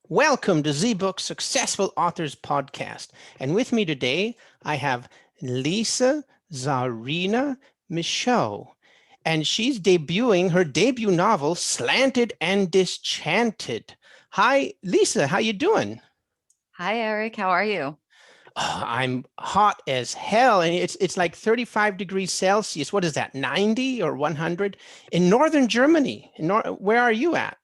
Welcome to ZBook Successful Authors Podcast. And with me today, I have Lisa Czarina Michaud. And she's debuting her debut novel, Slanted and Disenchanted. Hi, Lisa. How you doing? Hi, Eric. How are you? Oh, I'm hot as hell. And it's like 35 degrees Celsius. What is that, 90 or 100? In northern Germany. Where are you at?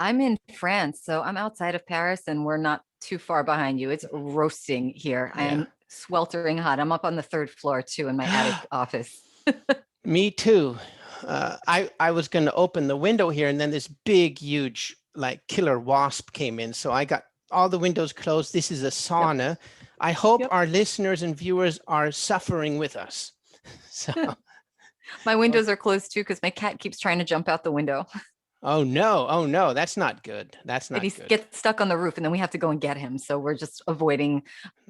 I'm in France, so I'm outside of Paris and we're not too far behind you. It's roasting here. I Yeah. am sweltering hot. I'm up on the third floor too in my attic office. Me too. I was going to open the window here, and then this big, huge, like killer wasp came in. So I got all the windows closed. This is a sauna. Yep. I hope Yep. our listeners and viewers are suffering with us. So, My windows are closed too because my cat keeps trying to jump out the window oh no, that's not good. That's and he not good. gets stuck on the roof and then we have to go and get him. So we're just avoiding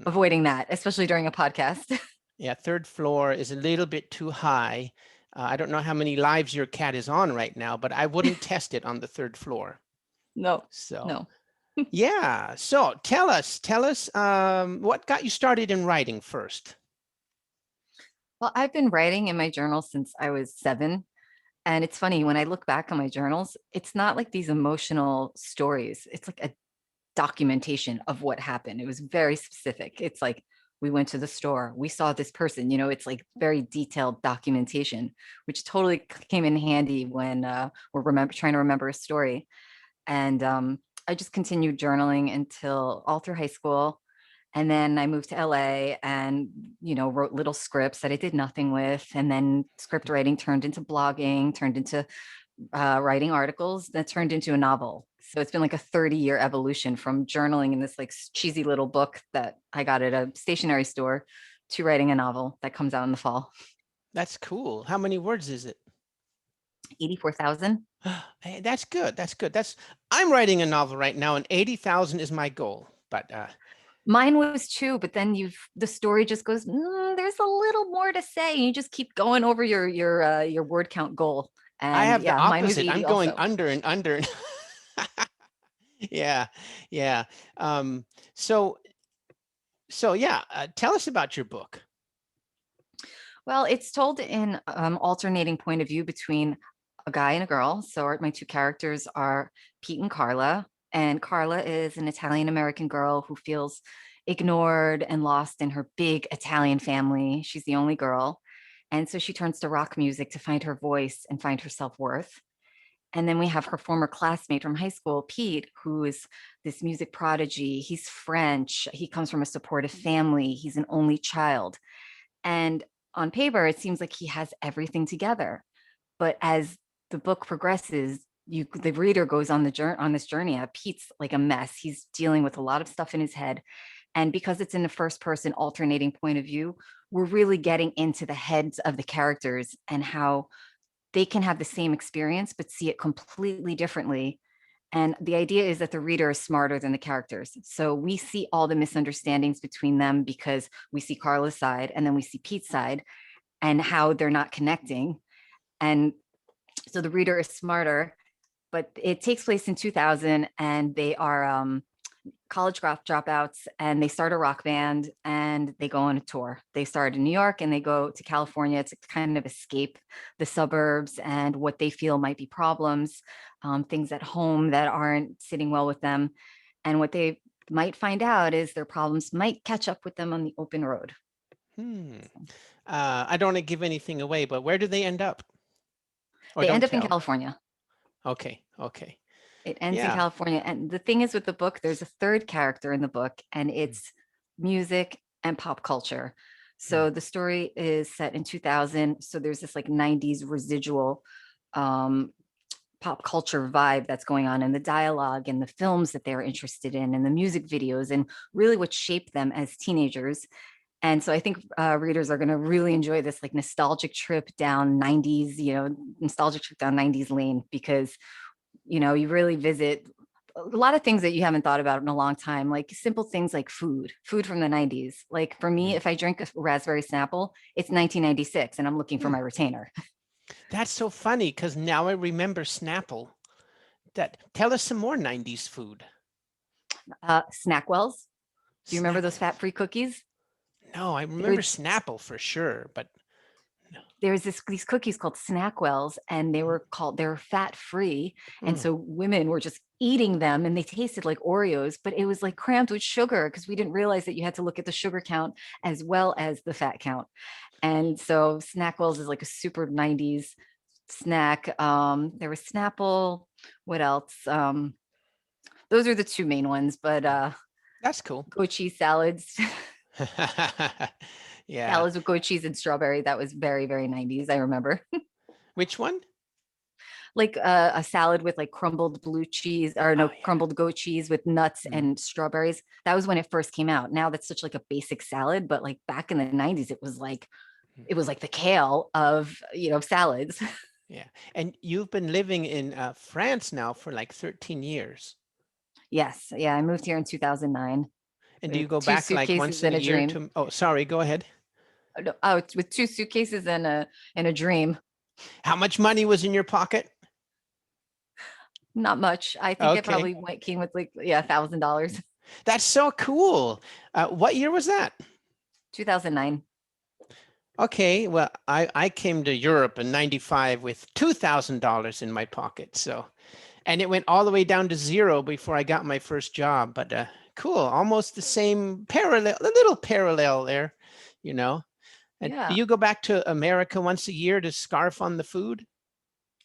that, especially during a podcast. Yeah, third floor is a little bit too high. I don't know how many lives your cat is on right now, but I wouldn't test it on the third floor. No, So. no. Yeah. So tell us, what got you started in writing first? Well, I've been writing in my journal since I was 7. And it's funny, when I look back on my journals, it's not like these emotional stories. It's like a documentation of what happened. It was very specific. It's like, we went to the store, we saw this person, it's like very detailed documentation, which totally came in handy when we're trying to remember a story. And I just continued journaling until all through high school. And then I moved to LA and, wrote little scripts that I did nothing with. And then script writing turned into blogging, turned into writing articles that turned into a novel. So it's been like a 30-year evolution from journaling in this like cheesy little book that I got at a stationery store to writing a novel that comes out in the fall. That's cool. How many words is it? 84,000. Hey, that's good. That's good. I'm writing a novel right now, and 80,000 is my goal. But Mine was 2, but then the story just goes, there's a little more to say. You just keep going over your word count goal. I And have the yeah, mine was opposite. I'm 80 going also. under and under. Yeah, yeah. So yeah. Tell us about your book. Well, it's told in alternating point of view between a guy and a girl. So my 2 characters are Pete and Carla. And Carla is an Italian American girl who feels ignored and lost in her big Italian family. She's the only girl. And so she turns to rock music to find her voice and find her self-worth. And then we have her former classmate from high school, Pete, who is this music prodigy. He's French. He comes from a supportive family. He's an only child. And on paper, it seems like he has everything together. But as the book progresses, the reader goes on this journey. Pete's like a mess. He's dealing with a lot of stuff in his head. And because it's in the first person alternating point of view, we're really getting into the heads of the characters and how they can have the same experience, but see it completely differently. And the idea is that the reader is smarter than the characters. So we see all the misunderstandings between them because we see Carla's side and then we see Pete's side and how they're not connecting. And so the reader is smarter, but it takes place in 2000 and they are college dropouts and they start a rock band and they go on a tour. They start in New York and they go to California to kind of escape the suburbs and what they feel might be problems, things at home that aren't sitting well with them. And what they might find out is their problems might catch up with them on the open road. I don't want to give anything away, but where do they end up? Or They don't end up in tell. California. Okay. It ends in Yeah. California. And the thing is with the book, there's a third character in the book, and it's music and pop culture. So the story is set in 2000. So there's this like 90s residual pop culture vibe that's going on in the dialogue and the films that they're interested in and the music videos and really what shaped them as teenagers. And so I think readers are going to really enjoy this like nostalgic trip down 90s, nostalgic trip down 90s lane, because you really visit a lot of things that you haven't thought about in a long time, like simple things like food from the 90s. Like for me, if I drink a raspberry Snapple, it's 1996 and I'm looking for my retainer. That's so funny because now I remember Snapple. Tell us some more 90s food. Snackwells. Do you remember Snack. those fat-free cookies? No, I They were remember Snapple for sure, but no. there was these cookies called Snackwells, and they were fat free, and Mm. so women were just eating them, and they tasted like Oreos, but it was like crammed with sugar because we didn't realize that you had to look at the sugar count as well as the fat count. And so Snackwells is like a super 90s snack. There was Snapple. What else? Those are the two main ones, but That's cool. goat cheese salads. Yeah. Salads with goat cheese and strawberry. That was very, very 90s. I remember. Which one? Like a salad with like crumbled blue cheese or no Oh, yeah. crumbled goat cheese with nuts Mm. and strawberries. That was when it first came out. Now that's such like a basic salad, but like back in the 90s, it was like the kale of salads. Yeah. And you've been living in France now for like 13 years. Yes. Yeah. I moved here in 2009 And do you with go two back like once suitcases in and a a year dream. to, oh, sorry, go ahead. Oh, no, oh, it's with two suitcases and a dream. How much money was in your pocket? Not much. I think I Okay. probably came with like, yeah, $1,000. That's so cool. What year was that? 2009. Okay, well, I came to Europe in 95 with $2,000 in my pocket. So, and it went all the way down to zero before I got my first job. But cool, almost the same parallel, a little parallel there, you know. And do Yeah, you go back to America once a year to scarf on the food?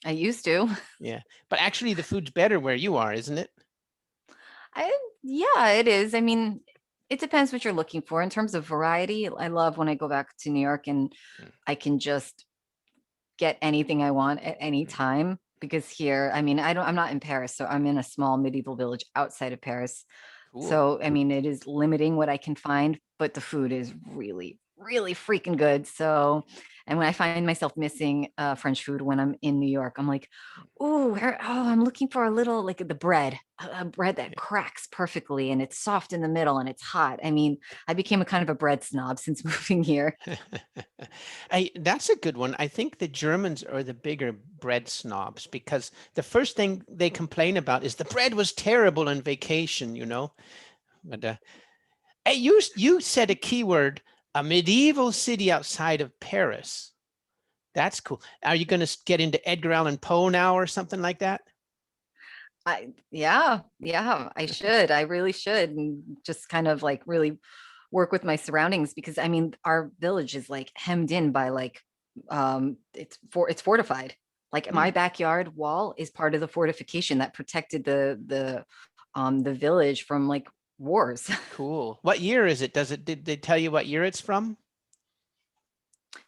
I used to. Yeah, but actually the food's better where you are, isn't it? Yeah, it is. I mean, it depends what you're looking for in terms of variety. I love when I go back to New York and Mm, I can just get anything I want at any mm, time because here, I mean, I'm not in Paris, so I'm in a small medieval village outside of Paris. cool. So, I mean, it is limiting what I can find, but the food is really, really freaking good. So, and when I find myself missing French food when I'm in New York, I'm like, oh, I'm looking for a little like the bread, a bread that Yeah. cracks perfectly and it's soft in the middle and it's hot. I mean, I became a kind of a bread snob since moving here. That's a good one. I think the Germans are the bigger bread snobs because the first thing they complain about is the bread was terrible on vacation, you know. But hey, you said a keyword, a medieval city outside of Paris. That's cool. Are you going to get into Edgar Allan Poe now or something like that? Yeah, I should. I really should. And just kind of like really work with my surroundings because I mean, our village is like hemmed in by like, it's fortified. Like my Hmm, backyard wall is part of the fortification that protected the village from like wars. cool. What year is it? Did they tell you what year it's from?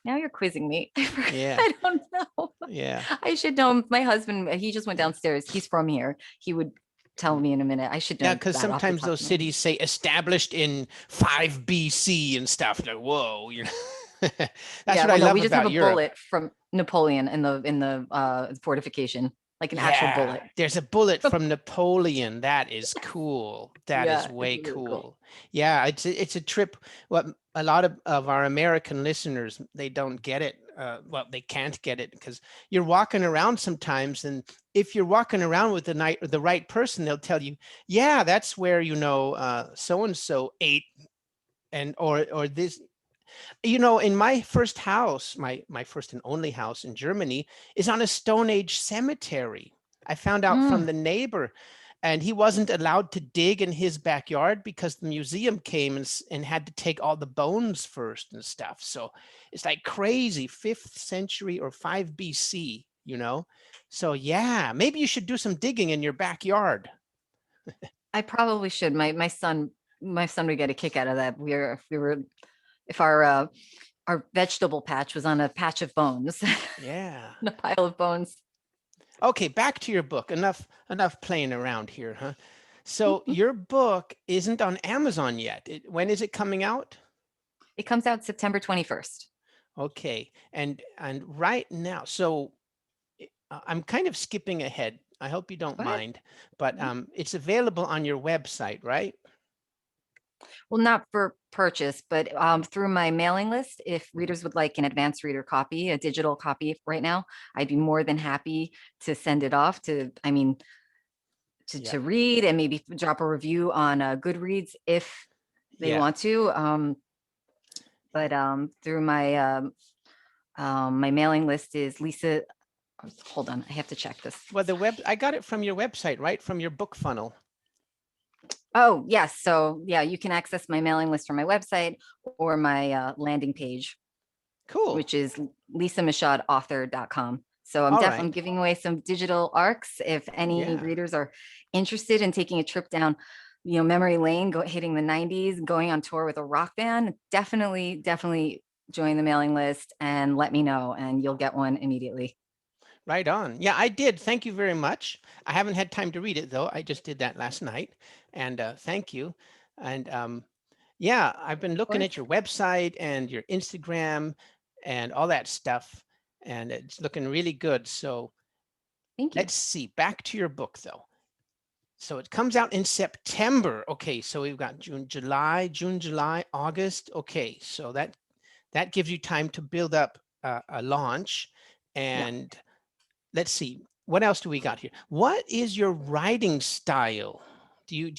Now you're quizzing me. Yeah, I don't know. yeah. I should know. My husband, he just went downstairs. He's from here. He would tell me in a minute. I should Yeah, know because that off the sometimes top those of my head. cities say established in 5 BC and stuff. Like, whoa, you know. That's Yeah, what I well, no, love we just have about a Europe. bullet from Napoleon in the fortification, like an actual Yeah, bullet. there's a bullet from Napoleon. That is cool. That is Yeah, it's way really cool. cool. Yeah, it's a trip. What a lot of our American listeners, they don't get it. Well, they can't get it because you're walking around sometimes, and if you're walking around with the right person, they'll tell you, yeah, that's where so and so ate, and or this. In my first house, my first and only house in Germany is on a Stone Age cemetery. I found out from Mm, the neighbor, and he wasn't allowed to dig in his backyard because the museum came and had to take all the bones first and stuff. So it's like crazy, 5th century or 5 BC, you know? So yeah, maybe you should do some digging in your backyard. I probably should. My son would get a kick out of that. If our vegetable patch was on a patch of bones, Yeah. on a pile of bones. Okay, back to your book. Enough playing around here, huh? So your book isn't on Amazon yet. When is it coming out? It comes out September 21st. Okay, and right now, so I'm kind of skipping ahead. I hope you don't Go ahead. mind, but Mhm. it's available on your website, right? Well, not for purchase, but through my mailing list. If readers would like an advanced reader copy, a digital copy right now, I'd be more than happy to send it off to, I mean, to read and maybe drop a review on Goodreads if they want to. But through my my mailing list is Lisa. Hold on, I have to check this. Well, I got it from your website, right? From your book funnel. Oh, yes. So yeah, you can access my mailing list from my website or my landing page. Cool. Which is lisamachaudeauthor.com. So I'm giving away some digital ARCs if any readers are interested in taking a trip down, memory lane, hitting the 90s, going on tour with a rock band. Definitely join the mailing list and let me know, and you'll get one immediately. Right on. Yeah, I did. Thank you very much. I haven't had time to read it though. I just did that last night, and thank you. And yeah, I've been looking at your website and your Instagram and all that stuff, and it's looking really good. So thank you. Let's see, back to your book though. So it comes out in September. Okay, so we've got June, July, August. Okay, so that gives you time to build up a launch. And let's see, what else do we got here? What is your writing style? Do you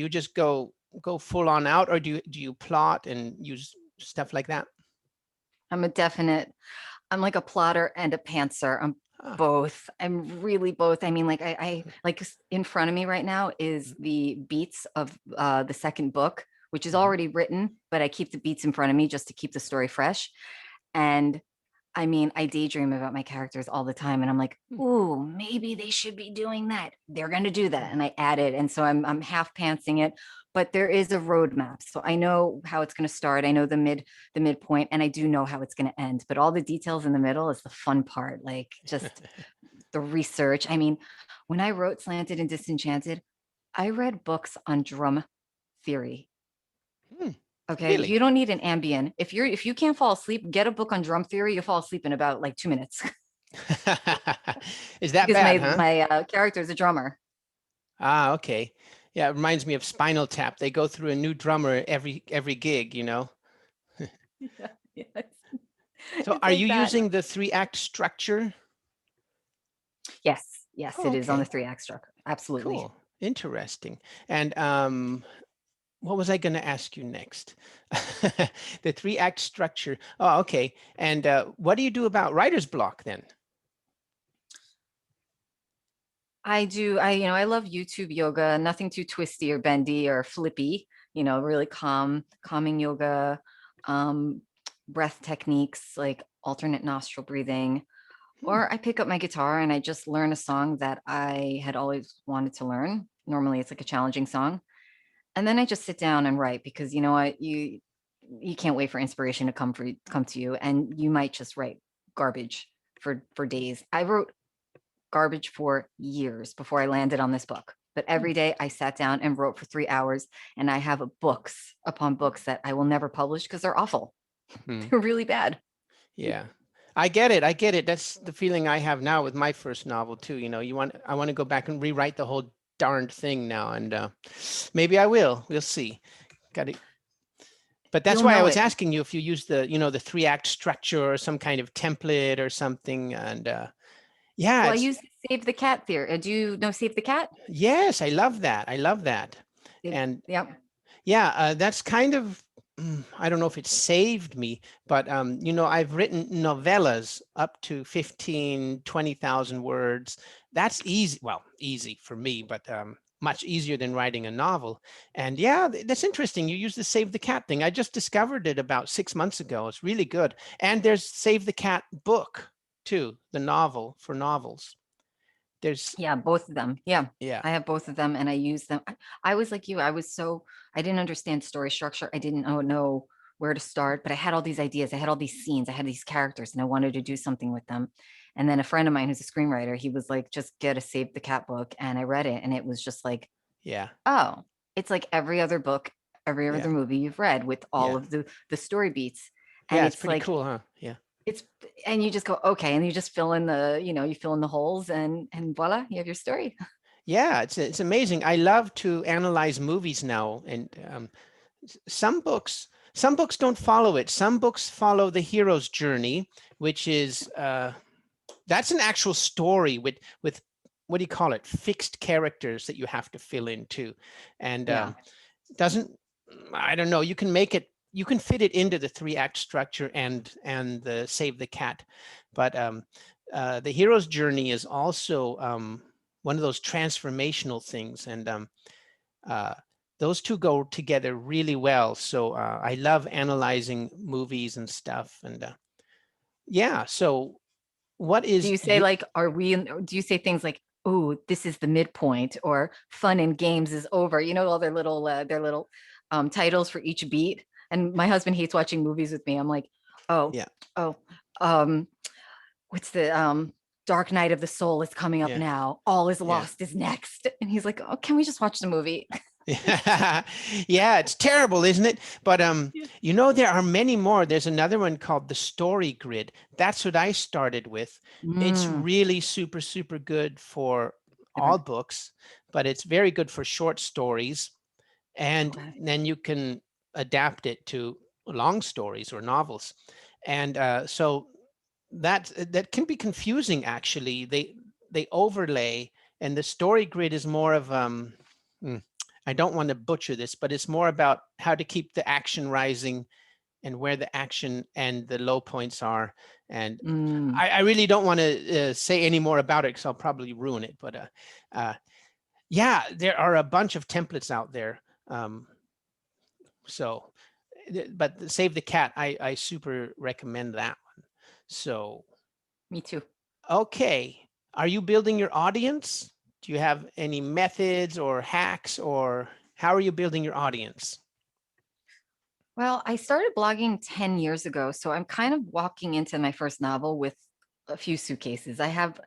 just go full on out, or do you plot and use stuff like that? I'm like a plotter and a pantser. I'm both. I'm really both. I mean, like I like in front of me right now is the beats of the second book, which is already written, but I keep the beats in front of me just to keep the story fresh. And I mean, I daydream about my characters all the time, and I'm like, ooh, maybe they should be doing that. They're going to do that, and I add it, and so I'm half pantsing it. But there is a roadmap, so I know how it's going to start. I know the midpoint, and I do know how it's going to end. But all the details in the middle is the fun part, like just the research. I mean, when I wrote Slanted and Disenchanted, I read books on drum theory. Okay, Really? you don't need an Ambien. If you can't fall asleep, get a book on drum theory. You'll fall asleep in about like 2 minutes. Is that because bad, huh? my character is a drummer. Ah, okay. Yeah, it reminds me of Spinal Tap. They go through a new drummer every gig, Yeah. So it's are like you that. using the 3-act structure? Yes, Oh, it is on the okay. 3-act structure. Absolutely. Cool. Interesting. And what was I going to ask you next? The 3-act structure. Oh, okay. And what do you do about writer's block then? I love YouTube yoga, nothing too twisty or bendy or flippy, really calming yoga, breath techniques like alternate nostril breathing. Or I pick up my guitar and I just learn a song that I had always wanted to learn. Normally it's like a challenging song. And then I just sit down and write, because you know what, you can't wait for inspiration to come to you, and you might just write garbage for days. I wrote garbage for years before I landed on this book. But every day I sat down and wrote for 3 hours, and I have books upon books that I will never publish because they're awful. They're really bad. Yeah. I get it. That's the feeling I have now with my first novel too. I want to go back and rewrite the whole darned thing now, and maybe I will. We'll see. Got it. But that's why I was asking you if you use the 3-act structure or some kind of template or something. And yeah. Well, I use Save the Cat theory. Do you know Save the Cat? Yes, I love that. And yeah, that's kind of, I don't know if it saved me, but I've written novellas up to 15, 20,000 words. That's easy. Well, easy for me, but much easier than writing a novel. And yeah, that's interesting. You use the Save the Cat thing. I just discovered it about 6 months ago. It's really good. And there's Save the Cat book too, the novel for novels. There's both of them. Yeah, I have both of them, and I use them. I was like you. I didn't understand story structure. I didn't know where to start, but I had all these ideas. I had all these scenes. I had these characters, and I wanted to do something with them. And then a friend of mine who's a screenwriter, he was like, just get a Save the Cat book. And I read it, and it was just like, oh, it's like every other book, every other movie you've read, with all of the story beats. And it's pretty cool, huh? Yeah. And you just go, okay, and you just fill in you fill in the holes, and voila, you have your story. Yeah, it's amazing. I love to analyze movies now, and some books don't follow it. Some books follow the hero's journey, which is that's an actual story with what do you call it, fixed characters that you have to fill in too. And Yeah. doesn't, I don't know, you can make it, you can fit it into the 3-act structure and the Save the Cat. But the hero's journey is also one of those transformational things. And uh, those two go together really well. So I love analyzing movies and stuff. And yeah, so what Do is you say you? like, are we in, do you say things like, oh, this is the midpoint, or fun and games is over? You know, all their little titles for each beat. And my husband hates watching movies with me. I'm like, oh, Yeah, oh, um, what's the Dark Night of the Soul is coming up yeah, now. All is yeah. lost is next. And he's like, oh, can we just watch the movie? Yeah, it's terrible, isn't it? But Yeah. you know, there are many more. There's another one called the Story Grid. That's what I started with. It's Mm, really super, super good for all never, books, but it's very good for short stories. And okay. then you can adapt it to long stories or novels. And so that can be confusing, actually. They overlay, and the Story Grid is more of hmm, I don't want to butcher this, but it's more about how to keep the action rising and where the action and the low points are. And Mm. I really don't want to say any more about it because I'll probably ruin it. But uh, yeah, there are a bunch of templates out there. Um, so, but Save the Cat, I super recommend that one. So, Me too. okay, are you building your audience? Do you have any methods or hacks, or how are you building your audience? Well, I started blogging 10 years ago, so I'm kind of walking into my first novel with a few suitcases. I have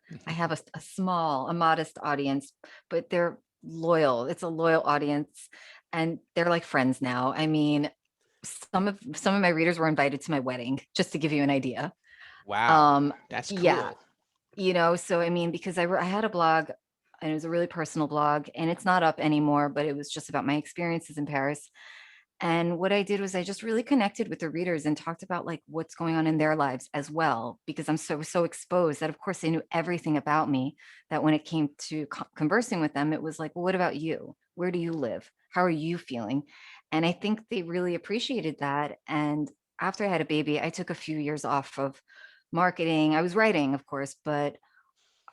a small, a modest audience, but they're loyal. It's a loyal audience, and they're like friends now. I mean, some of my readers were invited to my wedding, just to give you an idea. Wow, Um, that's yeah, cool. you know, so I mean, because I had a blog and it was a really personal blog, and it's not up anymore, but it was just about my experiences in Paris. And what I did was I just really connected with the readers and talked about like what's going on in their lives as well, because I'm so exposed that of course they knew everything about me, that when it came to conversing with them, it was like, well, what about you? Where do you live? How are you feeling? And I think they really appreciated that. And after I had a baby, I took a few years off of marketing. I was writing, of course, but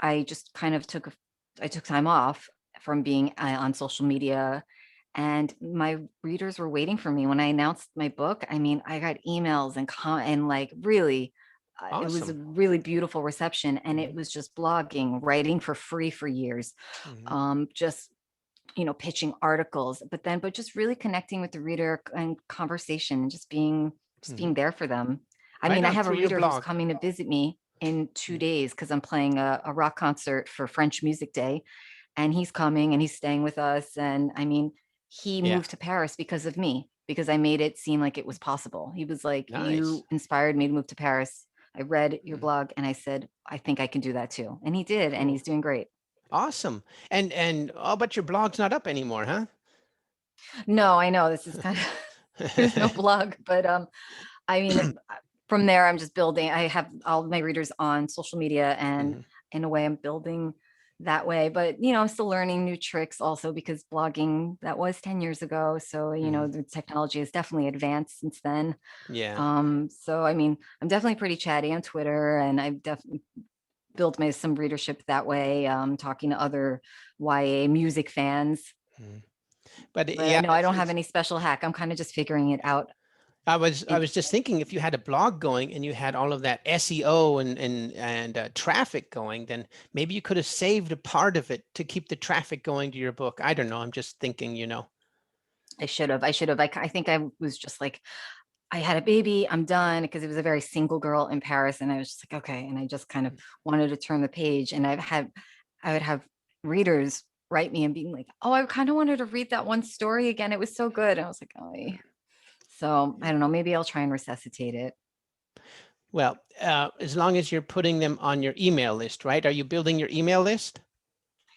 I just kind of I took time off from being on social media, and my readers were waiting for me when I announced my book. I mean, I got emails and and like really, it was a Awesome. really beautiful reception, and it Mhm, was just blogging, writing for free for years, mhm, just pitching articles, but just really connecting with the reader and conversation, and just mhm. being there for them. I Right mean, I on have a through your reader who's blog. coming to visit me in two Mm, days because I'm playing a rock concert for French Music Day, and he's coming and he's staying with us. And I mean, he yeah, moved to Paris because of me, because I made it seem like it was possible. He was like, nice. you inspired me to move to Paris. I read your Mm, blog and I said, I think I can do that too. And he did, and cool. he's doing great. Awesome. And oh, but your blog's not up anymore, huh? No, I know this is kind of, there's no blog, but I mean, from there, I'm just building. I have all my readers on social media, and Mhm, in a way, I'm building that way. But I'm still learning new tricks also, because blogging, that was 10 years ago. So mhm. the technology has definitely advanced since then. Yeah. So I mean, I'm definitely pretty chatty on Twitter, and I've definitely built my some readership that way. Talking to other YA music fans. Mhm. But But yeah, no, I don't have any special hack. I'm kind of just figuring it out. I It, was just thinking, if you had a blog going and you had all of that SEO and traffic going, then maybe you could have saved a part of it to keep the traffic going to your book. I don't know. I'm just thinking, you know. I should have. I should have. I think I was just like, I had a baby, I'm done, because it was a very single girl in Paris. And I was just like, okay. And I just kind of wanted to turn the page. And I would have readers write me and being like, oh, I kind of wanted to read that one story again. It was so good. And I was like, oh, so I don't know. Maybe I'll try and resuscitate it. Well, as long as you're putting them on your email list, right? Are you building your email list?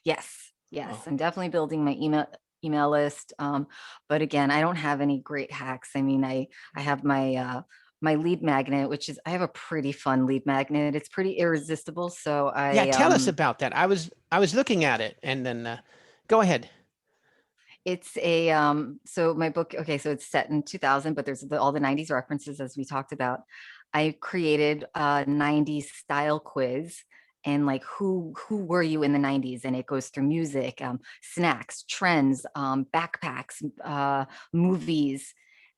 Yes. Yes. Oh, I'm definitely building my email list. But again, I don't have any great hacks. I mean, I have my my lead magnet, which is, I have a pretty fun lead magnet. It's pretty irresistible. So Yeah, I, tell us about that. I was looking at it, and then go ahead. it's a, so my book, okay, so it's set in 2000, but there's all the 90s references as we talked about. I created a 90s style quiz, and like who were you in the 90s, and it goes through music, snacks, trends, backpacks, movies.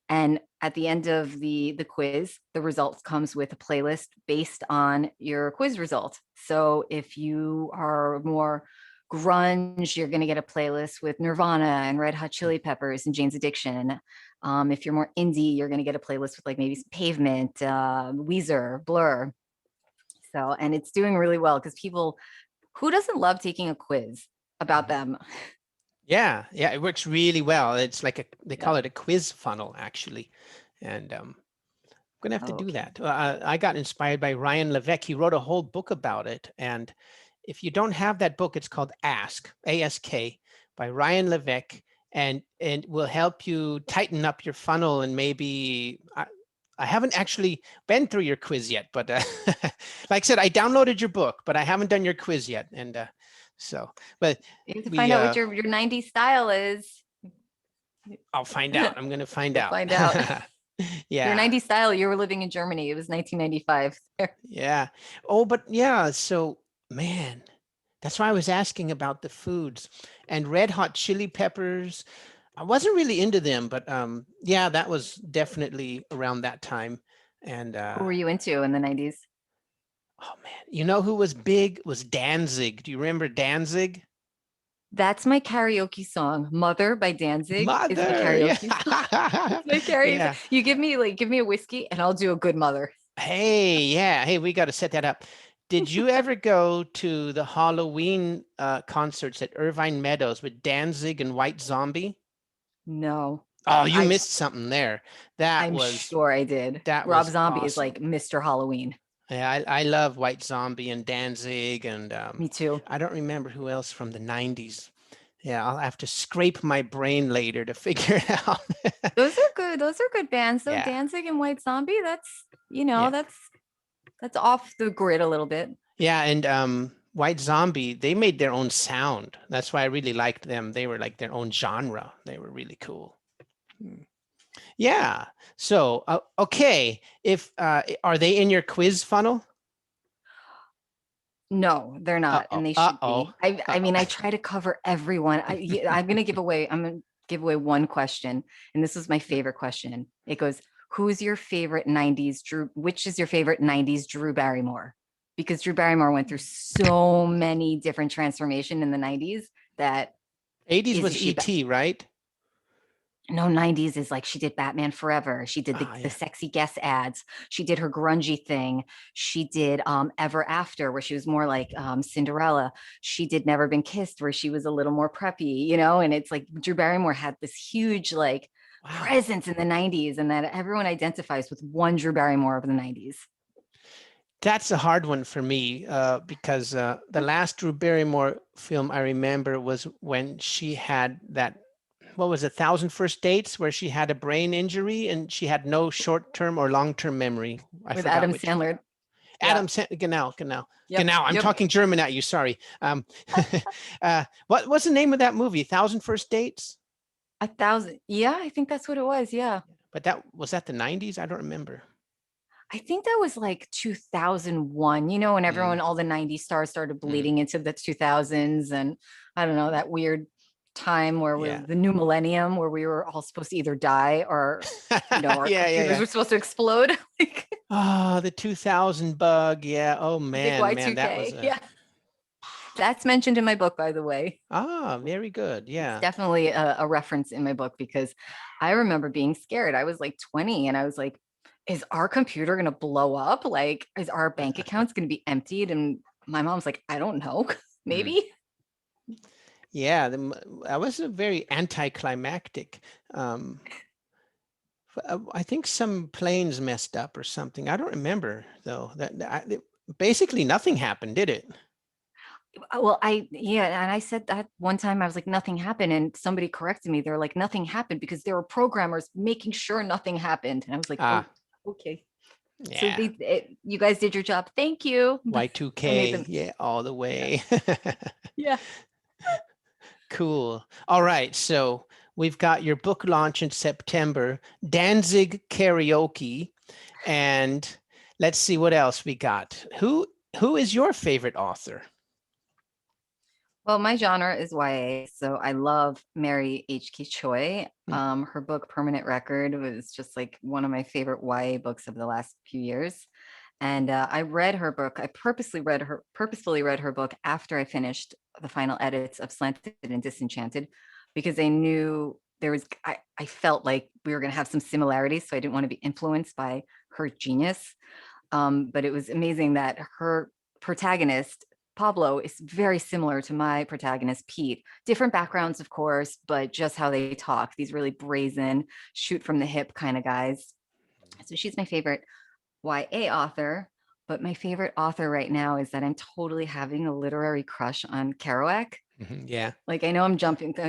And at the end of the quiz, the results comes with a playlist based on your quiz result. So if you are more grunge, you're going to get a playlist with Nirvana and Red Hot Chili Peppers and Jane's Addiction. If you're more indie, you're going to get a playlist with like maybe some Pavement, Weezer, Blur. So, and it's doing really well because people, who doesn't love taking a quiz about them? Yeah, yeah, it works really well. It's like they Yeah. call it a quiz funnel, actually. And I'm gonna have to Oh, do okay. that. I got inspired by Ryan Levesque. He wrote a whole book about it. And if you don't have that book, it's called Ask, A-S-K, by Ryan Levesque, and will help you tighten up your funnel. And maybe I haven't actually been through your quiz yet, but like I said, I downloaded your book, but I haven't done your quiz yet. And so, but You have to we find out what your 90s style is. I'll find out. I'm gonna find You'll out. find out. Your Yeah, 90s style, you were living in Germany. It was 1995. yeah. Oh, but yeah. So, man, that's why I was asking about the foods and Red Hot Chili Peppers. I wasn't really into them, but yeah, that was definitely around that time. And Who were you into in the 90s? oh man, you know who was big was Danzig. Do you remember Danzig? That's my karaoke song. Mother by Danzig is my Mother, karaoke song. yeah, It's my karaoke. yeah. You give me a whiskey and I'll do a good mother. Hey, yeah. Hey, we got to set that up. Did you ever go to the Halloween concerts at Irvine Meadows with Danzig and White Zombie? No. Oh, you I missed something there. That I'm was sure I did. that Rob was Zombie is awesome. like Mr. Halloween. Yeah, I love White Zombie and Danzig, and Me too. I don't remember who else from the 90s. Yeah, I'll have to scrape my brain later to figure it out. Those are good. Those are good bands. So Yeah, Danzig and White Zombie, that's, yeah. that's off the grid a little bit. Yeah, and White Zombie, they made their own sound. That's why I really liked them. They were like their own genre. They were really cool. Hmm. Yeah. So, okay, if are they in your quiz funnel? No, they're not, Uh-oh. and they should Uh-oh. be. I mean, I Uh-oh. try to cover everyone. I'm gonna give away one question, and this is my favorite question. It goes, "Who's your favorite '90s Drew? Which is your favorite '90s Drew Barrymore?" Because Drew Barrymore went through so many different transformation in the '90s that 80s is was she ET, right? no 90s is like she did Batman Forever. She did Ah, the yeah. sexy guest ads. She did her grungy thing. She did Ever After, where she was more like Cinderella. She did Never Been Kissed, where she was a little more preppy, you know, and it's like Drew Barrymore had this huge like Wow. presence in the 90s, and that everyone identifies with one Drew Barrymore of the 90s. That's a hard one for me because the last Drew Barrymore film I remember was when she had that, what was it, Thousand First Dates, where she had a brain injury and she had no short-term or long-term memory. I With forgot Adam which one. Sandler. Yeah. Adam Sandler, genau. Yep. Genau. I'm Yep. talking German at you. Sorry. What's the name of that movie? Thousand First Dates? 1,000. Yeah, I think that's what it was. Yeah. But that was that the 90s? I don't remember. I think that was like 2001, you know, when Mm, everyone, all the 90s stars started mm, bleeding into the 2000s. And I don't know, that weird time where we yeah. the new millennium where we were all supposed to either die or, you know, our Yeah, yeah, computers yeah. were supposed to explode. Like Oh, the 2000 bug. Yeah. Oh the big man, that was Y2K. a Yeah. That's mentioned in my book, by the way. very good. It's Yeah. definitely a reference in my book because I remember being scared. I was like 20 and I was like, is our computer going to blow up? Like, is our bank accounts going to be emptied? And my mom's like, I don't know. Mm. Maybe. Yeah, that was a very anticlimactic. Um, I think some planes messed up or something. I don't remember though. Basically nothing happened, did it? Well, yeah. And I said that one time I was like, nothing happened. And somebody corrected me. They're like, nothing happened because there were programmers making sure nothing happened. And I was like, oh, Ah, okay. So Yeah. you guys did your job. Thank you. I made Y2K. them. Yeah, all the Yeah. way. Yeah. Cool. All right. So we've got your book launch in September, Danzig karaoke, and let's see what else we got. Who is your favorite author? Well, my genre is YA, so I love Mary H.K. Choi. Hmm. Her book Permanent Record was just like one of my favorite YA books of the last few years. And I read her book. I purposefully read her book after I finished the final edits of Slanted and Disenchanted, because I knew I felt like we were going to have some similarities, so I didn't want to be influenced by her genius. But it was amazing that her protagonist, Pablo, is very similar to my protagonist, Pete. Different backgrounds, of course, but just how they talk, these really brazen, shoot from the hip kind of guys. So she's my favorite YA author. But my favorite author right now is that I'm totally having a literary crush on Kerouac. Yeah. Like, I know I'm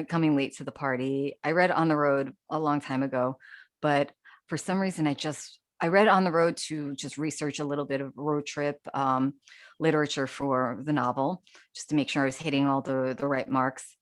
coming late to the party. I read On the Road a long time ago, but for some reason, I read On the Road to just research a little bit of road trip literature for the novel, just to make sure I was hitting all the right marks.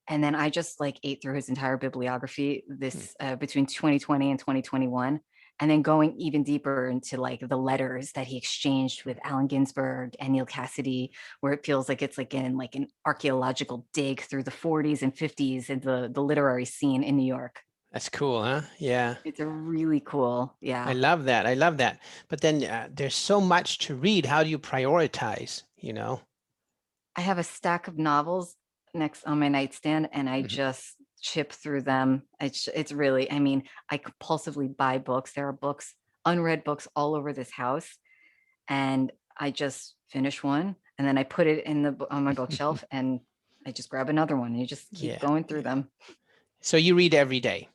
And then I just like ate through his entire bibliography Hmm. this between 2020 and 2021. And then going even deeper into like the letters that he exchanged with Allen Ginsberg and Neil Cassidy, where it feels like it's like in like an archaeological dig through the 40s and 50s in the literary scene in New York. That's cool, huh? Yeah. It's a really cool, I yeah. love that. I love that. But then there's so much to read. How do you prioritize, you know? I have a stack of novels next on my nightstand, and I Mhm. just chip through them. It's really, I mean, I compulsively buy books. There are books, unread books all over this house, and I just finish one, and then I put it in on my bookshelf, and I just grab another one, and you just keep Yeah. going through Yeah. them So you read every day.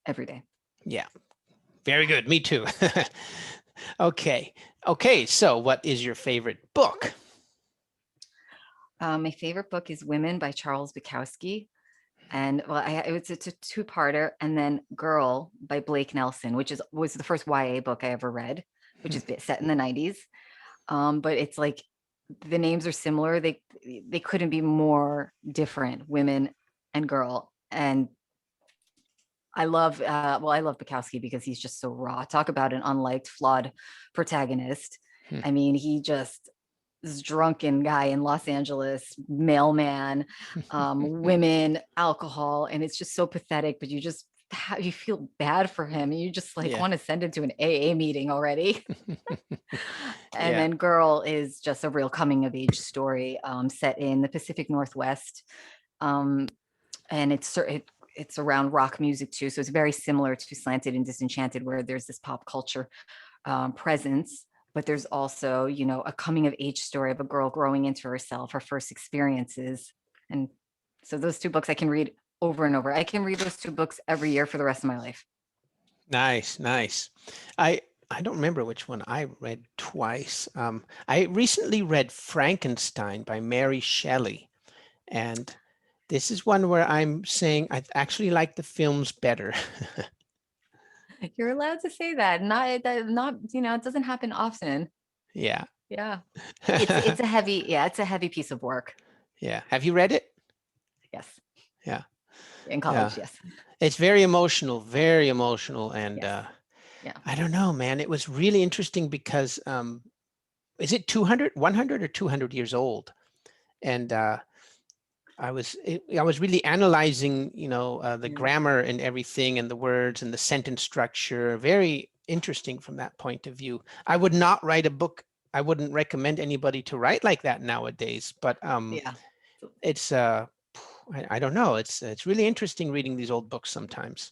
every day. Yeah. Very good. Me too. Okay. Okay. So what is your favorite book? My favorite book is Women by Charles Bukowski. And well, it's a two-parter, and then Girl by Blake Nelson, which was the first YA book I ever read, which is set in the 90s. But it's like the names are similar. They couldn't be more different, Women and Girl. And I love Bukowski because he's just so raw. Talk about an unliked, flawed protagonist. Hmm. I mean, he just this drunken guy in Los Angeles, mailman, women, alcohol, and it's just so pathetic. But you feel bad for him, and you just like Yeah. want to send him to an AA meeting already. And Yeah. then Girl is just a real coming of age story set in the Pacific Northwest, um, and it's around rock music too. So it's very similar to Slanted and Disenchanted, where there's this pop culture presence, but there's also, you know, a coming of age story of a girl growing into herself, her first experiences. And so those two books I can read over and over. I can read those two books every year for the rest of my life. Nice. Nice. I I don't remember which one I read twice. I recently read Frankenstein by Mary Shelley, and this is one where I'm saying I actually like the films better. You're allowed to say that. Not, you know, it doesn't happen often. Yeah. Yeah. It's a heavy piece of work. Yeah. Have you read it? Yes. Yeah. In Yeah. college, yes. It's very emotional, and Yes. Yeah. I don't know, man. It was really interesting because is it 200, 100, or 200 years old? And I was really analyzing, the Yeah. grammar and everything, and the words and the sentence structure. Very interesting from that point of view. I would not write a book. I wouldn't recommend anybody to write like that nowadays. But Yeah. it's I don't know. It's really interesting reading these old books sometimes.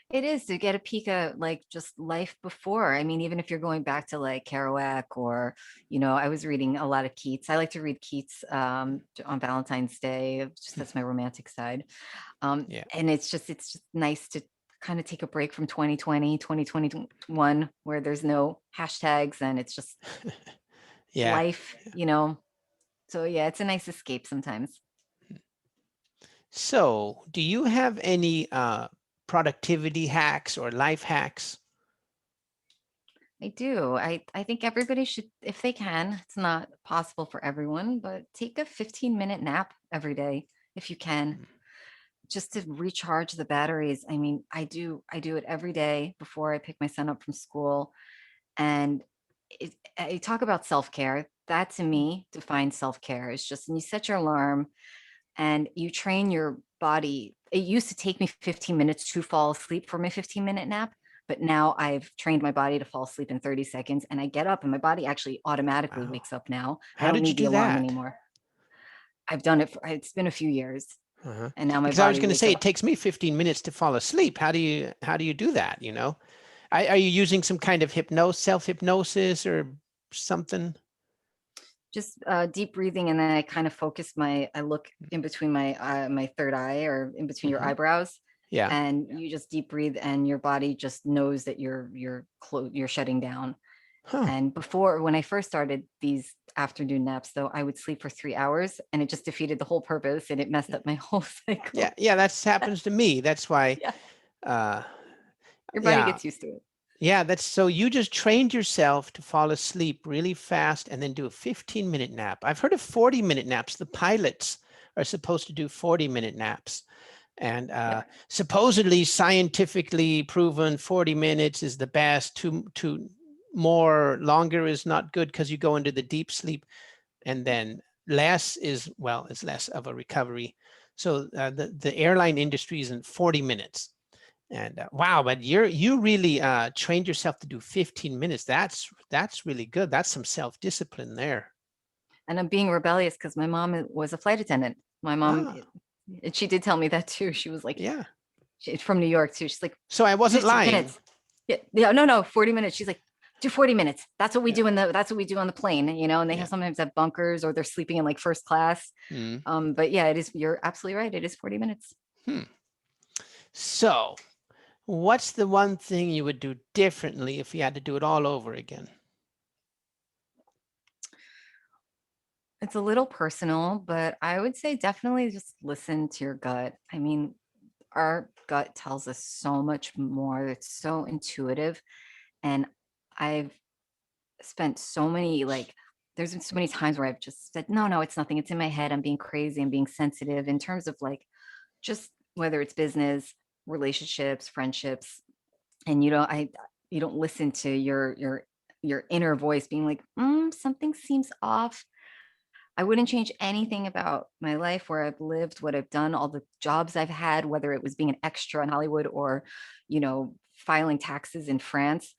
It is to get a peek at like just life before. I mean, even if you're going back to like Kerouac or, you know, I was reading a lot of Keats. I like to read Keats on Valentine's Day. Just that's my romantic side. Yeah. And it's just nice to kind of take a break from 2020, 2021, where there's no hashtags and it's just Yeah. life, you know. So yeah, it's a nice escape sometimes. So, do you have any productivity hacks or life hacks? I do. I think everybody should, if they can, it's not possible for everyone, but take a 15-minute nap every day if you can, Mm. just to recharge the batteries. I mean, I do it every day before I pick my son up from school. And I talk about self-care. That to me defines self-care. It's just, and you set your alarm and you train your body. It used to take me 15 minutes to fall asleep for my 15-minute nap, but now I've trained my body to fall asleep in 30 seconds and I get up and my body actually automatically Wow. wakes up now. I How don't did you need the do alarm that? anymore. I've done it for, it's been a few years Uh-huh. and now my Because I was body going to wakes say up. it takes me 15 minutes to fall asleep. How do you do that, you know? Are you using some kind of self-hypnosis or something? Just deep breathing, and then I kind of focus I look in between my third eye or in between your Hmm. eyebrows, Yeah. and you just deep breathe, and your body just knows that you're shutting down. Huh. And before, when I first started these afternoon naps, though, I would sleep for 3 hours, and it just defeated the whole purpose, and it messed up my whole Yeah. cycle. Yeah. That's happens to me. That's why. Yeah, Uh, your body yeah. gets used to it. Yeah. That's so you just trained yourself to fall asleep really fast and then do a 15-minute nap. I've heard of 40-minute naps. The pilots are supposed to do 40-minute naps. And Yep. supposedly scientifically proven 40 minutes is the best. Too more longer is not good because you go into the deep sleep, and then less is, well, it's less of a recovery. So the airline industry is in 40 minutes. And wow, but you really trained yourself to do 15 minutes. That's really good. That's some self-discipline there. And I'm being rebellious because my mom was a flight attendant. My mom, Ah, and she did tell me that too. She was like, yeah. she's from New York too. She's like, So I wasn't 15 lying. minutes. Yeah, yeah, no, 40 minutes. She's like, do 40 minutes. That's what we do that's what we do on the plane, and they Yeah. have sometimes have bunkers or they're sleeping in like first class. Mm. But yeah, you're absolutely right. It is 40 minutes. Hmm. So, what's the one thing you would do differently if you had to do it all over again? It's a little personal, but I would say definitely just listen to your gut. I mean, our gut tells us so much more. It's so intuitive. And I've spent so many there's been so many times where I've just said, no, it's nothing. It's in my head. I'm being crazy. I'm being sensitive in terms of just whether it's business, relationships, friendships. And you don't listen to your inner voice being like, something seems off. I wouldn't change anything about my life, where I've lived, what I've done, all the jobs I've had, whether it was being an extra in Hollywood or, filing taxes in France.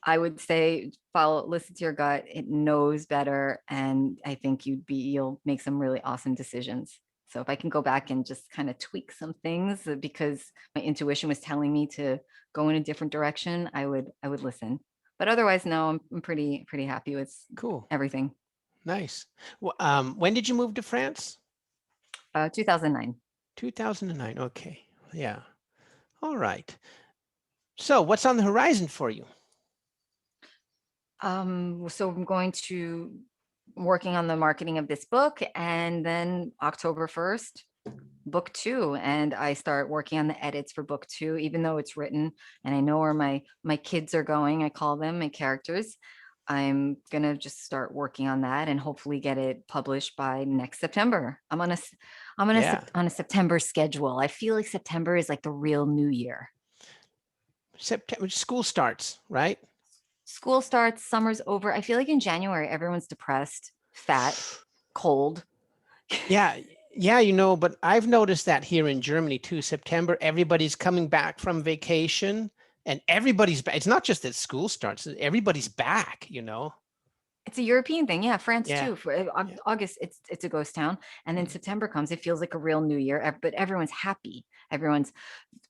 I would say listen to your gut. It knows better. And I think you'll make some really awesome decisions. So if I can go back and just kind of tweak some things because my intuition was telling me to go in a different direction, I would listen. But otherwise, no, I'm pretty happy with Cool. everything. Nice. When did you move to France? 2009. 2009. Okay. Yeah. All right. So, what's on the horizon for you? So I'm going to working on the marketing of this book, and then October 1st, book 2, and I start working on the edits for book 2, even though it's written and I know where my kids are going. I call them my characters. I'm gonna just start working on that and hopefully get it published by next September. Yeah. On a September schedule. I feel like September is like the real new year. September, school starts, right? School starts, summer's over. I feel like in January, everyone's depressed, fat, cold. Yeah. Yeah, but I've noticed that here in Germany too. September, everybody's coming back from vacation and everybody's back. It's not just that school starts, everybody's back. It's a European thing. Yeah, France Yeah. too. For Yeah. August, it's a ghost town. And then Mm. September comes, it feels like a real new year, but everyone's happy. Everyone's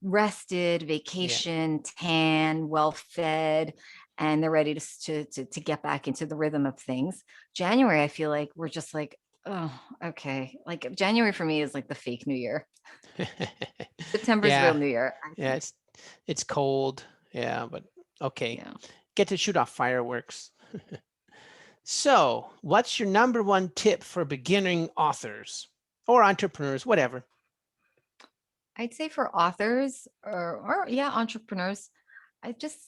rested, Yeah. vacation, tan, well fed, and they're ready to get back into the rhythm of things. January, I feel like we're just like, oh, okay. Like January for me is like the fake new year. September's real Yeah. new year, I Yeah. think. It's cold. Yeah, but okay. Yeah. Get to shoot off fireworks. So, what's your number one tip for beginning authors or entrepreneurs, whatever? I'd say for authors or yeah, entrepreneurs, I just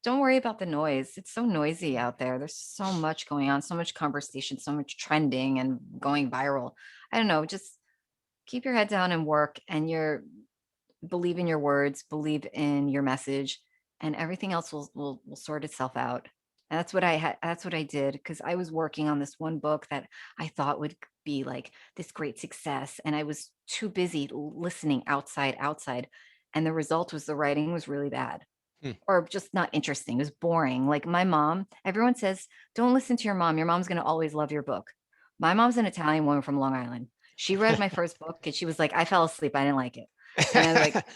don't worry about the noise. It's so noisy out there. There's so much going on, so much conversation, so much trending and going viral. I don't know, just keep your head down and work, and believe in your words, believe in your message, and everything else will sort itself out. And that's what I had. That's what I did, because I was working on this one book that I thought would be like this great success, and I was too busy listening outside, and the result was the writing was really bad, Hmm. or just not interesting. It was boring. Like my mom, everyone says, don't listen to your mom. Your mom's going to always love your book. My mom's an Italian woman from Long Island. She read my first book and she was like, I fell asleep. I didn't like it. And I was like,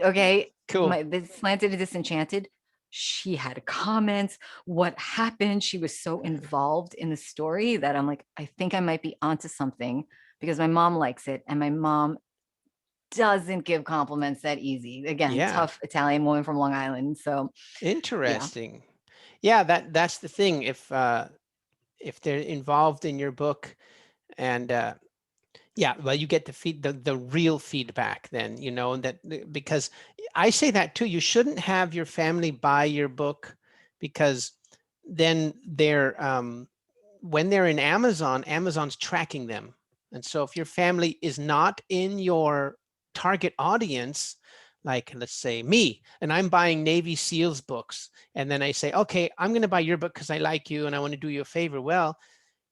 okay, Cool. Slanted and Disenchanted. She had comments. What happened? She was so involved in the story that I'm like, I think I might be onto something, because my mom likes it. And my mom doesn't give compliments that easy. Again, Yeah. tough Italian woman from Long Island. So yeah, Interesting. Yeah, that's the thing. If they're involved in your book, and yeah, well, you get the real feedback then, that, because I say that too. You shouldn't have your family buy your book, because then when they're in Amazon, Amazon's tracking them. And so if your family is not in your target audience, like let's say me, and I'm buying Navy SEALs books, and then I say, okay, I'm going to buy your book because I like you and I want to do you a favor. Well,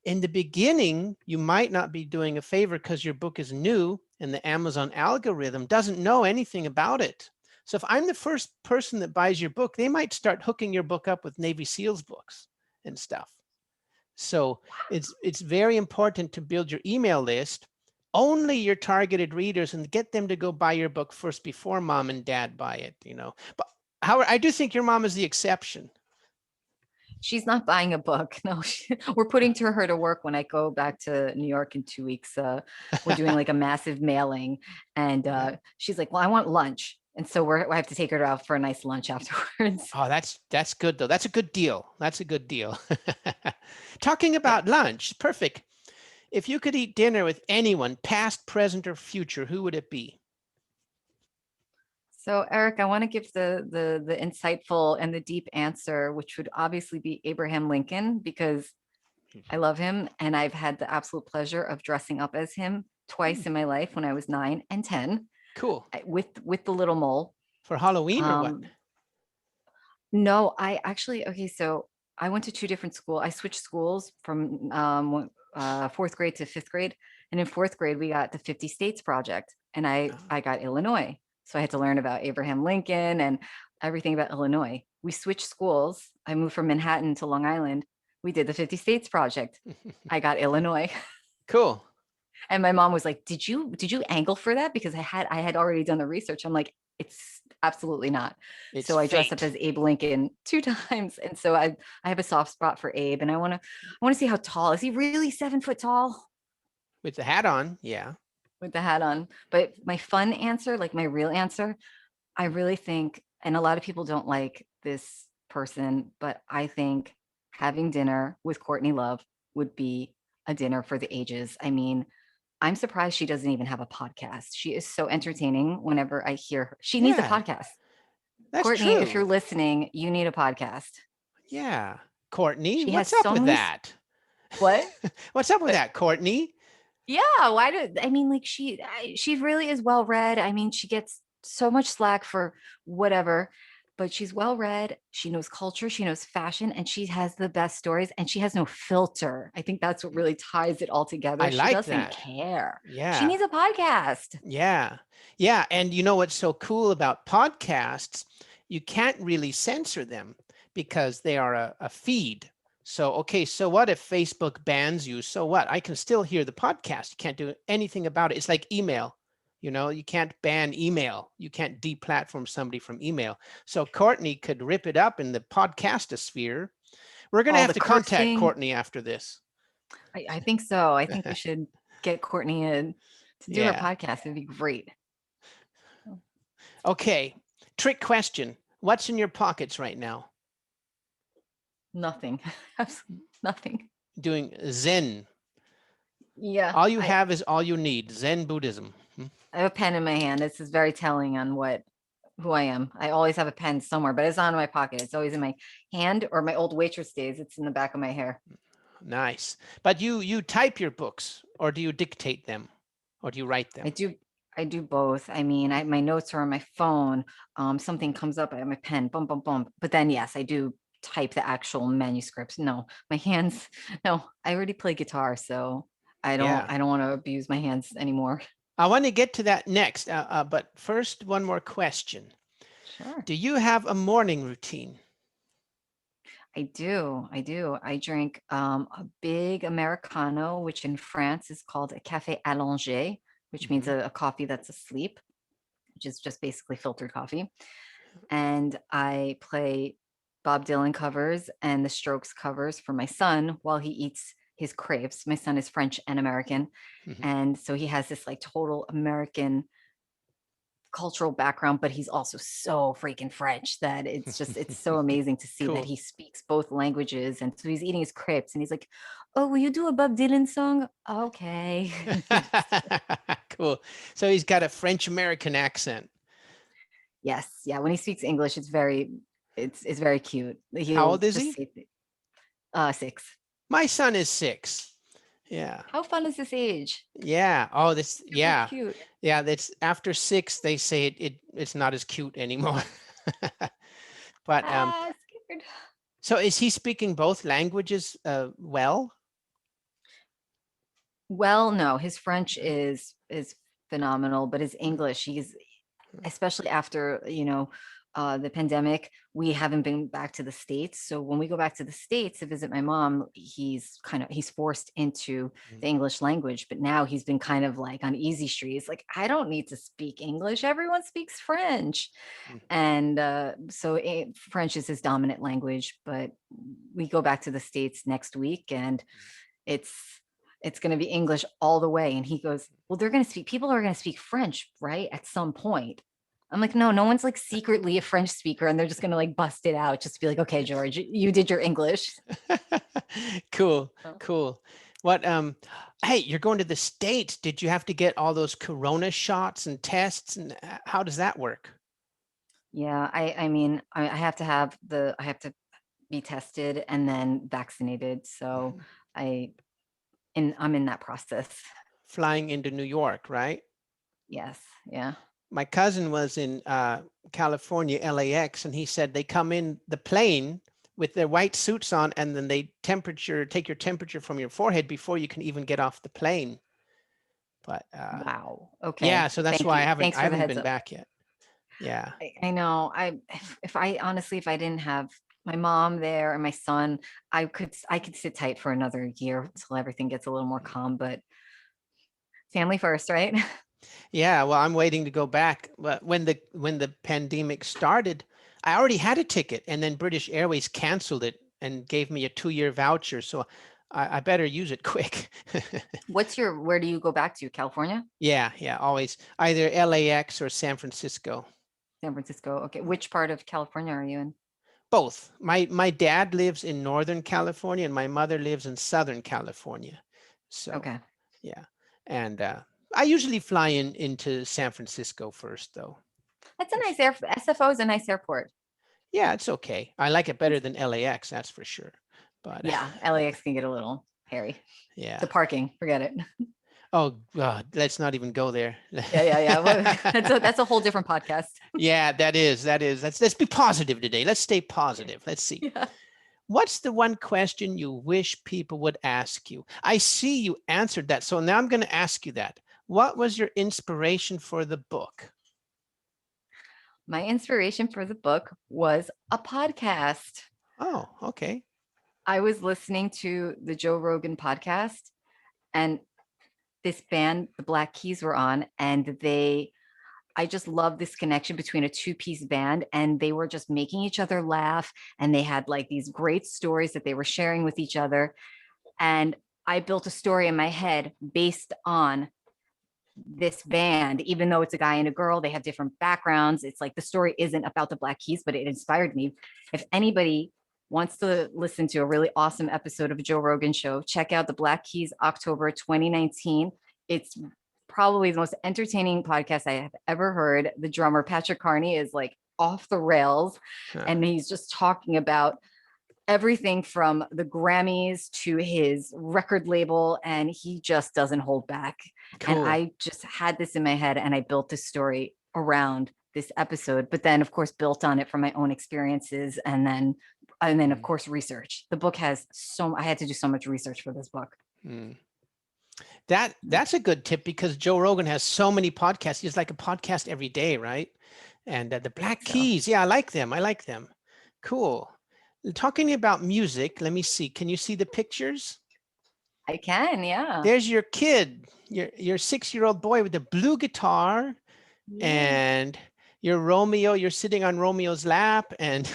in the beginning, you might not be doing a favor because your book is new and the Amazon algorithm doesn't know anything about it. So if I'm the first person that buys your book, they might start hooking your book up with Navy SEALs books and stuff. So it's very important to build your email list, only your targeted readers, and get them to go buy your book first before mom and dad buy it. But Howard, I do think your mom is the exception. she's not buying a book. No, we're putting her to work when I go back to New York in 2 weeks. We're doing like a massive mailing, and she's like, "Well, I want lunch," and so I have to take her out for a nice lunch afterwards. Oh, that's good though. That's a good deal. That's a good deal. Talking Yeah. about lunch, perfect. If you could eat dinner with anyone, past, present, or future, who would it be? So, Eric, I want to give the insightful and the deep answer, which would obviously be Abraham Lincoln, because I love him, and I've had the absolute pleasure of dressing up as him twice in my life when I was 9 and 10, Cool. with the little mole. For Halloween or what? Um, no, I actually, okay, so I went to two different schools. I switched schools from fourth grade to fifth grade, and in fourth grade we got the 50 States Project, and I got Illinois, so I had to learn about Abraham Lincoln and everything about Illinois. We switched schools. I moved from Manhattan to Long Island. We did the 50 States Project. I got Illinois. Cool. And my mom was like, did you angle for that? Because I had already done the research. I'm like, it's absolutely not. It's So I dressed up fate. as Abe Lincoln two times. And so I have a soft spot for Abe, and I want to see how tall. Is he really 7 foot tall With the hat on, yeah. with the hat on? But my fun answer, like my real answer, I really think, and a lot of people don't like this person, but I think having dinner with Courtney Love would be a dinner for the ages. I mean, I'm surprised she doesn't even have a podcast. She is so entertaining whenever I hear her. She needs a Yeah, podcast. that's Courtney, if you're true. listening, you need a podcast. Yeah. Courtney, She has what's up so with many. that? What? What's up with that, Courtney? Yeah, why do I mean, like, she really is well read. I mean, she gets so much slack for whatever, but she's well read. She knows culture, she knows fashion, and she has the best stories, and she has no filter. I think that's what really ties it all I together. She like doesn't that. care. She Yeah. needs a podcast. Yeah. Yeah. And you know what's so cool about podcasts? You can't really censor them because they are a feed. So, okay, so what if Facebook bans you? So what? I can still hear the podcast. You can't do anything about it. It's like email. You can't ban email. You can't deplatform somebody from email. So Courtney could rip it up in the podcastosphere. We're going to All have the to contact cursing. Courtney after this. I think so. I think we should get Courtney in to do her Yeah. podcast. It'd be great. Okay. Trick question. What's in your pockets right now? Nothing. Absolutely nothing. Doing Zen. Yeah. All you I, have is all you need. Zen Buddhism. I have a pen in my hand. This is very telling on what who I am. I always have a pen somewhere, but it's not in my pocket. It's always in my hand, or my old waitress days, it's in the back of my hair. Nice. But you type your books, or do you dictate them, or do you write I them? do I do both. I mean, my notes are on my phone. Something comes up, I have my pen, boom, boom, boom. But then yes, I do type the actual manuscripts. No, my hands, no, I already play guitar, so Yeah. I don't want to abuse my hands anymore. I want to get to that next, but first, one more question. Sure. Do you have a morning routine? I do. I do. I drink a big Americano, which in France is called a café allongé, which means Mhm. a coffee that's asleep, which is just basically filtered coffee. And I play Bob Dylan covers and the Strokes covers for my son while he eats his crepes. My son is French and American. Mhm. And so he has this like total American cultural background, but he's also so freaking French that it's so amazing to see that Cool. he speaks both languages. And so he's eating his crepes and he's like, "Oh, will you do a Bob Dylan song?" Okay. Cool. So he's got a French American accent. Yes. Yeah. When he speaks English, it's very cute. How He'll old is just he? say, 6. My son is 6. Yeah. How fun is this age? Yeah. Oh, this, Super yeah. cute. Yeah, that's after 6, they say it's not as cute anymore. But Scared. so is he speaking both languages well? Well, no, his French is phenomenal, but his English, he's especially after, the pandemic, we haven't been back to the States. So when we go back to the States to visit my mom, he's forced into Mm, the English language, but now he's been kind of like on easy street. It's like, I don't need to speak English. Everyone speaks French. mm, And so French is his dominant language, but we go back to the States next week and it's it's going to be English all the way. And he goes, well, people are going to speak French, right? At some point. I'm like, no, no one's like secretly a French speaker and they're just going to like bust it out. Just be like, okay, George, you did your English. Cool, Oh. cool. What hey, you're going to the States. Did you have to get all those corona shots and tests, and how does that work? Yeah. I mean, I have to be tested and then vaccinated. So Mhm. I, I'm in that process. Flying into New York, right? Yes. Yeah. My cousin was in California, LAX, and he said they come in the plane with their white suits on, and then they take your temperature from your forehead before you can even get off the plane. But Wow. yeah, Okay. so that's Thank why you. Thanks I for the haven't heads been up. back yet. Yeah. I know. If I honestly, if I didn't have my mom there and my son, I could sit tight for another year until everything gets a little more calm, but family first, right? Yeah, well, I'm waiting to go back. But when the pandemic started, I already had a ticket, and then British Airways canceled it and gave me a 2-year voucher. So I better use it quick. Where do you go back to? California? Yeah, yeah, always either LAX or San Francisco. San Francisco? Okay. Which part of California are you in? Both. My dad lives in Northern California, and my mother lives in Southern California. So Okay. yeah, and I usually fly into San Francisco first, though. That's a nice SFO is a nice airport. Yeah, it's okay. I like it better It's, than LAX, that's for sure. But yeah, LAX can get a little hairy. yeah. The parking, forget it. Oh God, let's not even go there. Yeah, yeah, yeah. Well, that's a whole different podcast. Yeah, that is. Let's be positive today. Let's stay positive. Let's see. Yeah. What's the one question you wish people would ask you? I see you answered that. So now I'm going to ask you that. What was your inspiration for the book? My inspiration for the book was a podcast. Oh, okay. I was listening to the Joe Rogan podcast and this band, the Black Keys, were on, and I just love this connection between a two-piece band, and they were just making each other laugh, and they had like these great stories that they were sharing with each other. And I built a story in my head based on this band, even though it's a guy and a girl, they have different backgrounds. It's like the story isn't about the Black Keys, but it inspired me. If anybody wants to listen to a really awesome episode of Joe Rogan show, check out the Black Keys October 2019. It's probably the most entertaining podcast I have ever heard. The drummer, Patrick Carney, is like off the rails, Huh. and he's just talking about everything from the Grammys to his record label, and he just doesn't hold back. And Cool. I just had this in my head, and I built this story around this episode, but then of course built on it from my own experiences, and then of course research. The book has I had to do so much research for this book. Mm. That's a good tip, because Joe Rogan has so many podcasts. He's like a podcast every day, right? And the Black Keys, yeah, I like them. Cool. Talking about music, let me see. Can you see the pictures? I can, yeah. There's your kid, your 6-year-old boy with the blue guitar, and your Romeo. You're sitting on Romeo's lap, and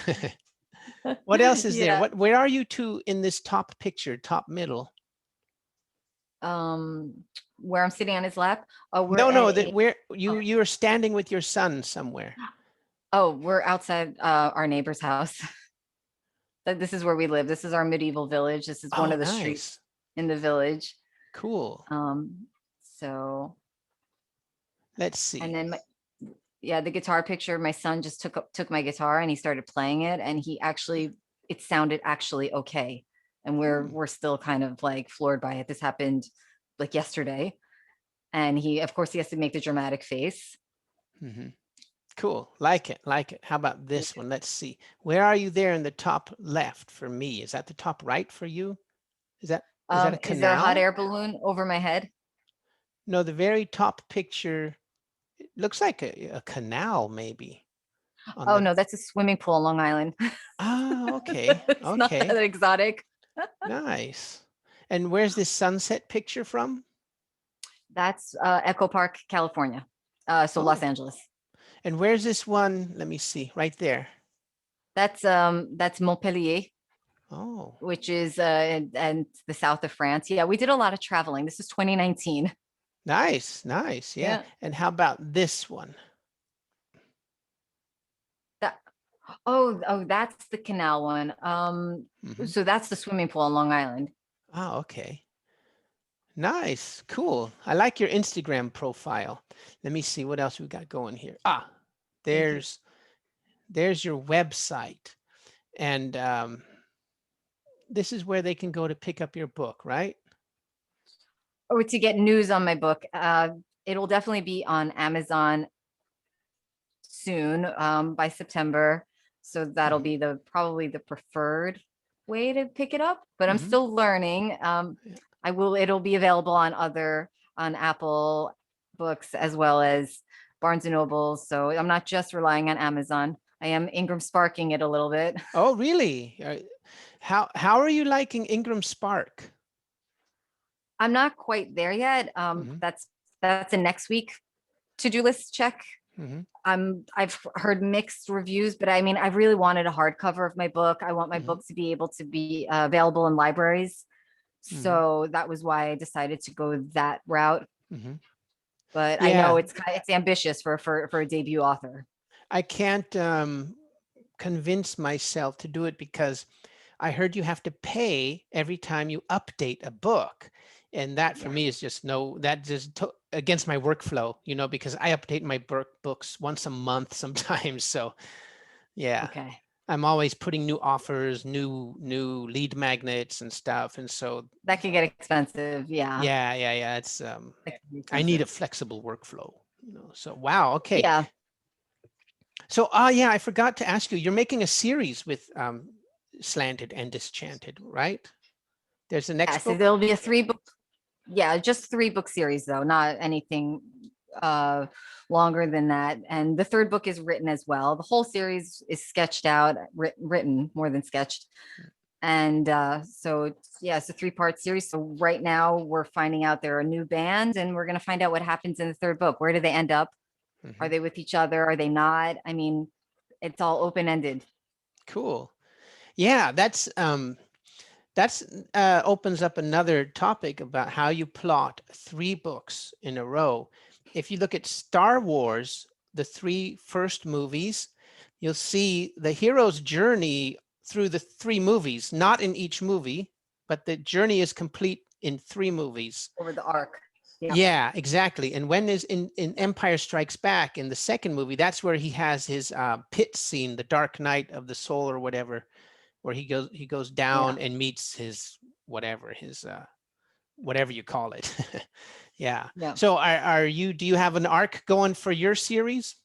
what else is there? Where are you two in this top picture, top middle? Where I'm sitting on his lap. Oh, where you are standing with your son somewhere. Oh, we're outside our neighbor's house. This is where we live. This is our medieval village. This is one of the streets in the village. Cool. So let's see. And then the guitar picture, my son just took my guitar and he started playing it, and it sounded actually okay. And we're still kind of like floored by it. This happened like yesterday. And of course he has to make the dramatic face. Mm-hmm. Cool. Like it. How about this one? Let's see. Where are you there in the top left for me? Is that the top right for you? Is that a canal? Is there a hot air balloon over my head? No, the very top picture, it looks like a canal maybe. Oh, no, that's a swimming pool on Long Island. Oh, okay. It's not that exotic. Nice. And where's this sunset picture from? That's Echo Park, California. Los Angeles. And where's this one? Let me see. Right there. That's Montpellier. Oh. Which is and the south of France. Yeah, we did a lot of traveling. This is 2019. Nice. Yeah. And how about this one? That's the canal one. So that's the swimming pool on Long Island. Oh, okay. Nice. Cool. I like your Instagram profile. Let me see what else we got going here. There's your website. And this is where they can go to pick up your book, right? Or to get news on my book. It'll definitely be on Amazon soon, by September. So that'll be probably the preferred way to pick it up, but I'm still learning. It'll be available on Apple Books as well as Barnes and Noble. So I'm not just relying on Amazon. I am Ingram Sparking it a little bit. Oh, really? How are you liking Ingram Spark? I'm not quite there yet. That's a next week to-do list check. I've heard mixed reviews, but I mean, I really wanted a hardcover of my book. I want my book to be able to be available in libraries. So that was why I decided to go that route. But I know it's ambitious for a debut author. I can't convince myself to do it because I heard you have to pay every time you update a book. And that for me is just against my workflow, because I update my books once a month sometimes. So Okay. I'm always putting new offers, new lead magnets and stuff. And so that can get expensive. Yeah. It's I need a flexible workflow, so wow. Okay. Yeah. So I forgot to ask you, you're making a series with Slanted and Disenchanted, right? There's the next book? So there'll be a 3-book. Yeah, just 3-book series though, not anything longer than that. And the 3rd book is written as well. The whole series is sketched out, written more than sketched. And so it's a 3-part series. So right now we're finding out they're a new band, and we're going to find out what happens in the 3rd book. Where do they end up? Are they with each other? Are they not? I mean, it's all open-ended. Cool. Yeah, that's opens up another topic about how you plot 3 books in a row. If you look at Star Wars, the 3 first movies, you'll see the hero's journey through the 3 movies, not in each movie, but the journey is complete in 3 movies. Over the arc. Yeah. Yeah, exactly. And when is in Empire Strikes Back in the second movie, that's where he has his pit scene, the Dark Night of the Soul or whatever, where he goes down Yeah. and meets his whatever his whatever you call it. Yeah. Yeah. So do you have an arc going for your series?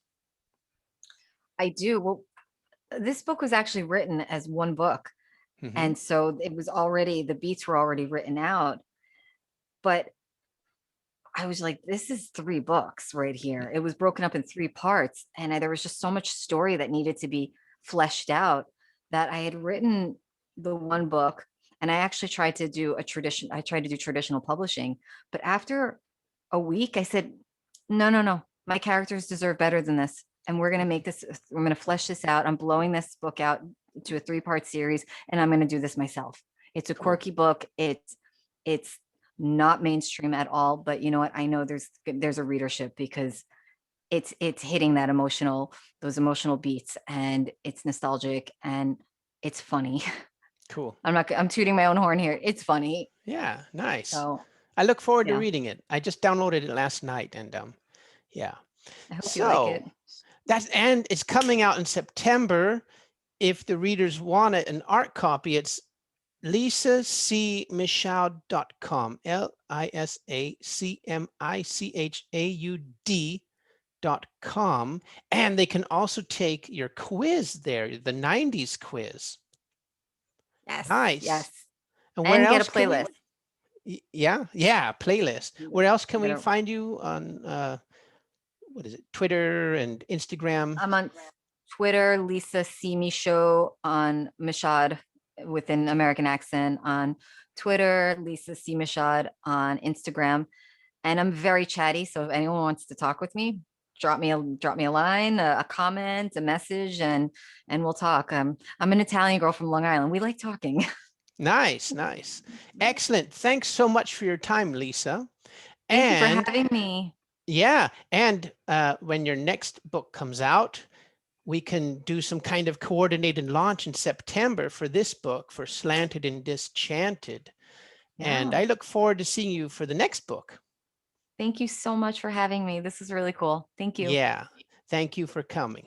I do. Well, this book was actually written as one book. Hmm. And so it was already, the beats were already written out. But I was like, this is 3 books right here. It was broken up in 3 parts. And there was just so much story that needed to be fleshed out that I had written the one book. And I actually tried to do I tried to do traditional publishing. But after a week, I said, no, no, no, my characters deserve better than this. And we're going to make this, I'm going to flesh this out. I'm blowing this book out to a 3-part series, and I'm going to do this myself. It's a Cool. quirky book. It's not mainstream at all, but you know what? I know there's a readership because it's hitting those emotional beats, and it's nostalgic and it's funny. Cool. I'm tooting my own horn here. It's funny. Yeah, nice. So I look forward to yeah, reading it. I just downloaded it last night and yeah. I hope you like it. So and it's coming out in September. If the readers want it, an art copy, it's lisacmichaud.com, LISACMICHAUD.com. And they can also take your quiz there, the 90s quiz. Yes, Nice. yes. And where And get a else can we? playlist. Yeah, playlist. Where else can we Get a- find you on what is it, Twitter and Instagram? I'm on Twitter, Lisa C. Michaud on Michaud with an American accent on Twitter, Lisa C. Michaud on Instagram. And I'm very chatty. So if anyone wants to talk with me, drop me a line, a comment, a message, and we'll talk. I'm an Italian girl from Long Island. We like talking. Nice, nice. Excellent. Thanks so much for your time, Lisa. Thank you for And having me. yeah, and when your next book comes out, we can do some kind of coordinated launch in September for this book, for Slanted and Disenchanted. And Yeah. I look forward to seeing you for the next book. Thank you so much for having me. This is really cool. Thank you. Yeah, thank you for coming.